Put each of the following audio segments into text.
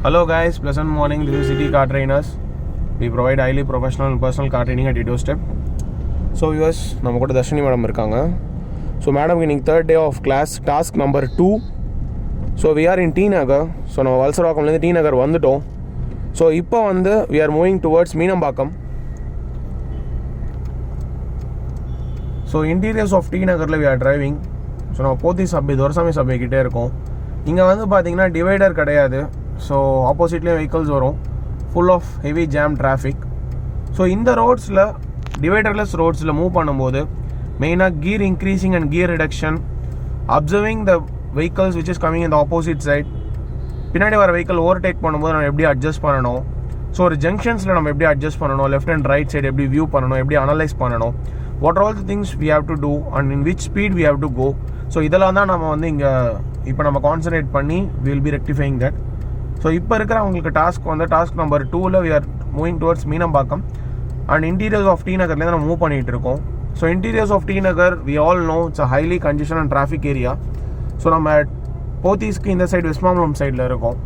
Hello guys, pleasant morning. This is City Car Trainers. We provide highly professional and personal car training at Doorstep. So viewers, நம்ம கூட Dharshini madam இருக்காங்க. So madam இன்னைக்கு third day of class, task number 2. So we are in T Nagar. So நம்ம வல்சராக்கம்லேருந்து T Nagar வந்துட்டோம். So இப்போ வந்து we are moving towards Meenambakkam. So interiors of T Nagarல we are driving. So நம்ம போத்தி subway Duraisamy subway கிட்டே இருக்கோம். இங்கே வந்து பார்த்தீங்கன்னா டிவைடர் கிடையாது. ஸோ ஆப்போசிட்லேயும் வெஹிக்கல்ஸ் வரும், full of heavy jam traffic. So இந்த ரோட்ஸில் டிவைடர்லெஸ் ரோட்ஸில் மூவ் பண்ணும்போது மெயினாக gear increasing and gear reduction, observing the vehicles which is coming in the opposite side, பின்னாடி வர வெஹிக்கல் ஓவர்டேக் பண்ணும்போது நம்ம எப்படி அட்ஜஸ்ட் பண்ணணும், ஸோ ஒரு ஜங்ஷன்ஸில் நம்ம எப்படி அட்ஜஸ்ட் பண்ணணும், லெஃப்ட் அண்ட் ரைட் சைடு எப்படி வியூ பண்ணணும், எப்படி அனலைஸ் பண்ணணும், what all the things we have to do and in which speed we have to go. So இதெல்லாம் தான் நம்ம வந்து இங்கே இப்போ நம்ம கான்சன்ட்ரேட் பண்ணி will be rectifying that. So இப்போ இருக்கிற அவங்களுக்கு டாஸ்க் வந்து டாஸ்க் நம்பர் 2ல் we are moving towards Meenambakkam and interiors of T நகர்லேருந்து நம்ம மூவ் பண்ணிகிட்டு இருக்கோம். So interiors of D Nagar we all know it's a highly congestion and traffic area. So நம்ம போத்தீஸ்க்கு இந்த சைடு வெஸ்ட்மாம்பலம் சைடில் இருக்கோம்.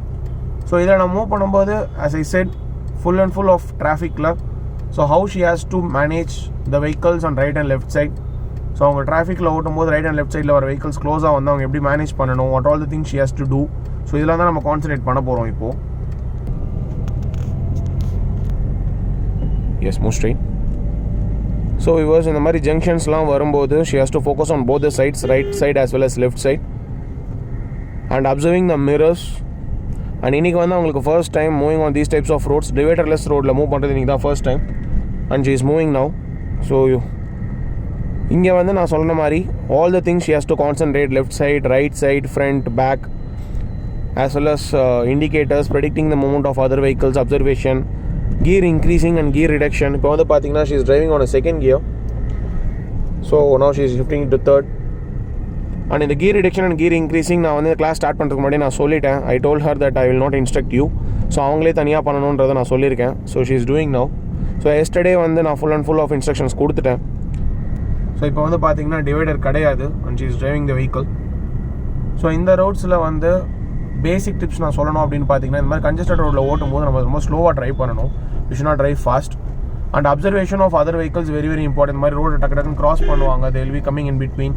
ஸோ இதில் நம்ம மூவ் பண்ணும்போது as I said full and full of டிராஃபிக்கில். So how she has to manage the vehicles and right and left side. So அவங்க டிராஃபிக்கில் ஓட்டும் போது ரைட் அண்ட் லெஃப்ட் சைடில் வர வெஹிக்கல்ஸ் க்ளோஸாக வந்து அவங்க எப்படி மேனேஜ் பண்ணணும், what all the things she has to do. So இதெல்லாம் தான் நம்ம கான்சன்ட்ரேட் பண்ண போகிறோம் இப்போது. Yes move straight. So viewers இந்த மாதிரி ஜங்ஷன்ஸ்லாம் வரும்போது she has to focus on both the sides, right side as well as left side and observing the mirrors. And இன்றைக்கி வந்து அவங்களுக்கு first time moving on these types of roads, dividerless ரோடில் move பண்ணுறது இன்றைக்கி தான் first time and she is moving now. So இங்கே வந்து நான் சொன்ன மாதிரி all the things she has to concentrate, left side, right side, front, back, as well as indicators, predicting the movement of other vehicles, observation, gear increasing and gear reduction. இப்போ வந்து பார்த்தீங்கன்னா she is driving on a second gear, so now she is shifting to third. And in the gear reduction and gear increasing நான் வந்து class start பண்ணுறதுக்கு முன்னாடி நான் சொல்லிட்டேன், I told her that I will not instruct you. So அவங்களே தனியாக பண்ணணுன்றதை நான் சொல்லியிருக்கேன். So she is doing now. So yesterday வந்து நான் full and full of instructions கொடுத்துட்டேன். ஸோ இப்போ வந்து பார்த்தீங்கன்னா டிவைடர் கிடையாது and she is driving the vehicle. So இந்த ரோட்ஸில் வந்து பேசிக் டிப்ஸ் நான் சொல்லணும் அப்படின்னு பார்த்தீங்கன்னா, இந்த மாதிரி கன்ஜெஸ்டட் ரோடில் ஓட்டும் போது நம்ம ரொம்ப ஸ்லோவாக ட்ரைவ் பண்ணணும். We should not drive fast. And observation of other vehicles very very important. இந்த மாதிரி ரோடு டக்கு டக்குன்னு கிராஸ் பண்ணுவாங்க, they will be coming in between.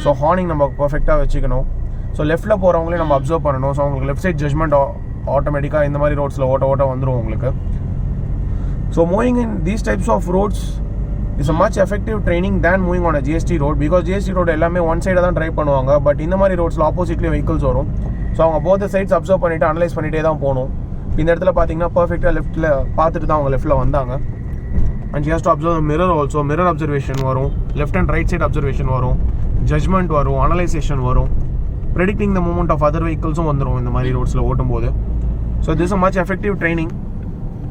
So horning நம்ம பர்ஃபெக்டாக வச்சுக்கணும். ஸோ லெஃப்ட்டில் போகிறவங்களே நம்ம அப்சர்வ் பண்ணணும். ஸோ உங்களுக்கு லெஃப்ட் சைட் ஜட்மெண்ட் ஆட்டோமேட்டிக்காக இந்த மாதிரி ரோட்ஸில் ஓட்ட வந்துடும் உங்களுக்கு. So moving in these types of roads is a much effective training than moving on a GST road. Because GST road எல்லாமே ஒன் சைடாக தான் ட்ரைவ் பண்ணுவாங்க. பட் இந்த மாதிரி ரோட்ஸில் ஆப்போசிட்லேயும் வெஹிக்கல்ஸ் வரும். ஸோ அவங்க போத் சைட்ஸ் அப்சர்வ் பண்ணிவிட்டு அனலைஸ் பண்ணிகிட்டே தான் போகணும். இந்த இடத்துல பார்த்தீங்கன்னா பர்ஃபெக்டாக லெஃப்ட்டில் பார்த்துட்டு தான் அவங்க லெஃப்ட்டில் வந்தாங்க. And she has to observe mirror also. Mirror observation வரும், left and right side observation வரும், ஜட்மெண்ட் வரும், அனலைசேஷன் வரும், predicting the movement of other வெஹிக்கல்ஸும் வந்துடும் இந்த மாதிரி ரோட்ஸில் ஓட்டும்போது. So this a much effective training.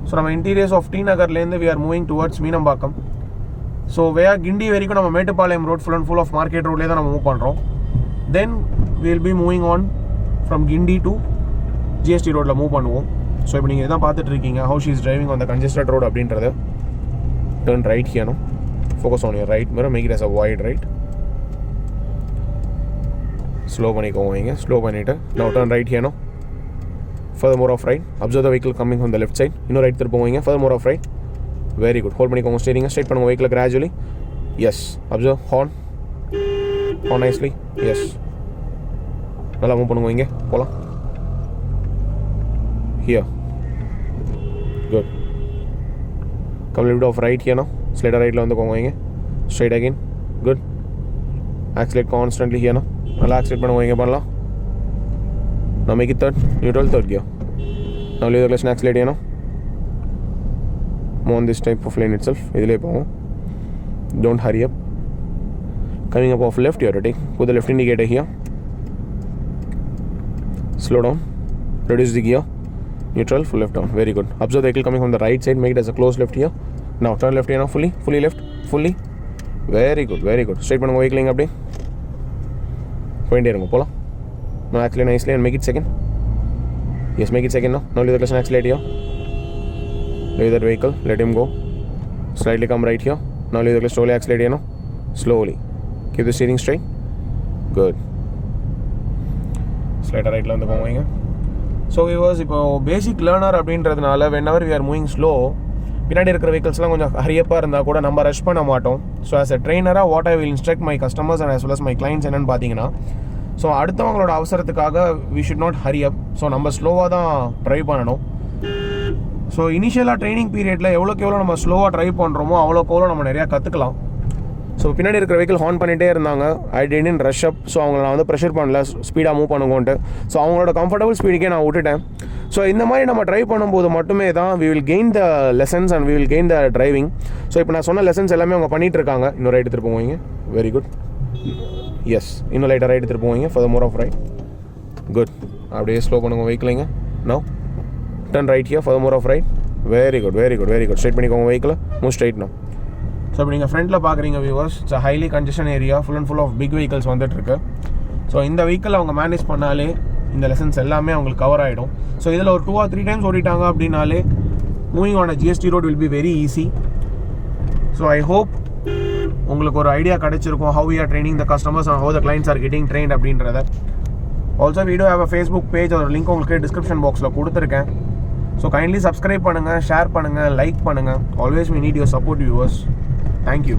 So நம்ம இன்டீரியர்ஸ் ஆஃப் டி நகர்லேருந்து we are moving towards Meenambakkam. So Guindy வரைக்கும் நம்ம Mettupalayam road full and full of market ரோட்லேயே தான் நம்ம மூவ் பண்ணுறோம். Then will be moving on from Guindy to GST ரோடில் மூவ் பண்ணுவோம். ஸோ இப்போ நீங்கள் இதான் பார்த்துட்டு இருக்கீங்க, how she is driving on the congested road அப்படின்றது. Turn right here, focus on your right mirror, make it as a wide right. Slow பண்ணிக்கோங்க இங்கே, ஸ்லோ பண்ணிவிட்டு now turn right here. Further more of right, observe the vehicle coming on the left side. இன்னும் right திருப்போங்க, further more of right. Very good. Hold பண்ணிக்கோங்க ஸ்டீரிங்கை, straight பண்ணுங்க vehicle gradually. Yes, observe horn nicely. Yes, நல்லா move பண்ணுங்க இங்கே, போகலாம். Here, good. Come left of right here. Slightly ரைட்டில் வந்துக்கோங்க இங்கே, straight again. Good. Accelerate constantly here. நல்லா ஆக்சிலேட் பண்ணுங்க இங்கே, பண்ணலாம். நான் make it third neutral, third gear. நான் leave the clutch, accelerate here. On this type of lane itself, idile povom, don't hurry up. Coming up off left, you are ready, put the left indicator here, slow down, reduce the gear, neutral, full left down. Very good. Observe the vehicle coming from the right side, make it as a close left here. Now turn left here, now fully left, fully. Very good, very good. Straight பண்ணுங்க vehicle இங்க அப்படியே போயிட்டே இருங்க, போலாம். Now accelerate nicely and make it second. Yes, make it second now. Now leave the clutch and accelerate here. Leave that vehicle, let him go. Slightly come right here. Now leave the clutch, slowly accelerate here now. Slowly. Keep the steering straight. Good. Slider right ல வந்து போங்க. So viewers, இப்போ பேசிக் learner அப்படின்றதுனால whenever we are moving slow, பின்னாடி இருக்கிற வெஹிக்கல்ஸ்லாம் கொஞ்சம் ஹரியப்பாக இருந்தால் கூட நம்ம ரஷ் பண்ண மாட்டோம். ஸோ ஆஸ் எ ட்ரெயினராக what I will instruct my customers and as well as my clients என்னென்னு பார்த்தீங்கன்னா, ஸோ அடுத்தவங்களோட அவசரத்துக்காக we should not hurry up. So நம்ம ஸ்லோவாக தான் ட்ரைவ் பண்ணணும். ஸோ இனிஷியலாக ட்ரைனிங் பீரியடில் எவ்வளோக்கு எவ்வளோ நம்ம ஸ்லோவாக ட்ரைவ் பண்ணுறோமோ அவ்வளோக்கு எவ்வளோ நம்ம நிறையா கற்றுக்கலாம். ஸோ பின்னாடி இருக்கிற வெஹிக்கிள் ஹார்ன் பண்ணிகிட்டே இருந்தாங்க. I didn't rush up. So அவங்கள நான் வந்து ப்ரெஷர் பண்ணல, ஸ்பீடாக மூவ் பண்ணுங்கன்ட்டு. ஸோ அவங்களோட கம்ஃபர்டபுள் ஸ்பீடுக்கே நான் விட்டுட்டேன். ஸோ இந்த மாதிரி நம்ம ட்ரைவ் பண்ணும்போது மட்டுமே தான் we will gain the lessons and we will gain the driving. So இப்போ நான் சொன்ன லெசன்ஸ் எல்லாமே அவங்க பண்ணிகிட்டு இருக்காங்க. இன்னும் ரைட் திருப்ப போவீங்க. Very good. எஸ், இன்னும் லைட்டாக ரைட் திருப்ப போவீங்க. For the more of right. Good. அப்படியே ஸ்லோ பண்ணுங்க வெஹிக்கிளைங்க. No turn right here for the more of right. Very good, very good, very good. Straight பண்ணிக்கோங்க வெஹிக்கிளை. Move straight no. ஸோ இப்போ நீங்கள் ஃப்ரண்ட்டில் பார்க்குறீங்க viewers, it's a highly congestion area, full and full of big vehicles வந்துட்டுருக்கு. So இந்த vehicle அவங்க manage பண்ணாலே இந்த லெசன்ஸ் எல்லாமே அவங்களுக்கு கவர் ஆகிடும். ஸோ இதில் ஒரு 2 or 3 times ஓடிட்டாங்க அப்படின்னாலே moving on a GST road will be very easy. So I hope உங்களுக்கு ஒரு ஐடியா கிடைச்சிருக்கும் how we are training the customers and how the clients are getting trained அப்படின்றத. Also we do have a Facebook page, ஒரு link உங்களுக்கு description பாக்ஸில் கொடுத்துருக்கேன். So kindly subscribe பண்ணுங்கள், share பண்ணுங்கள், லைக் பண்ணுங்கள். Always we need your support viewers. Thank you.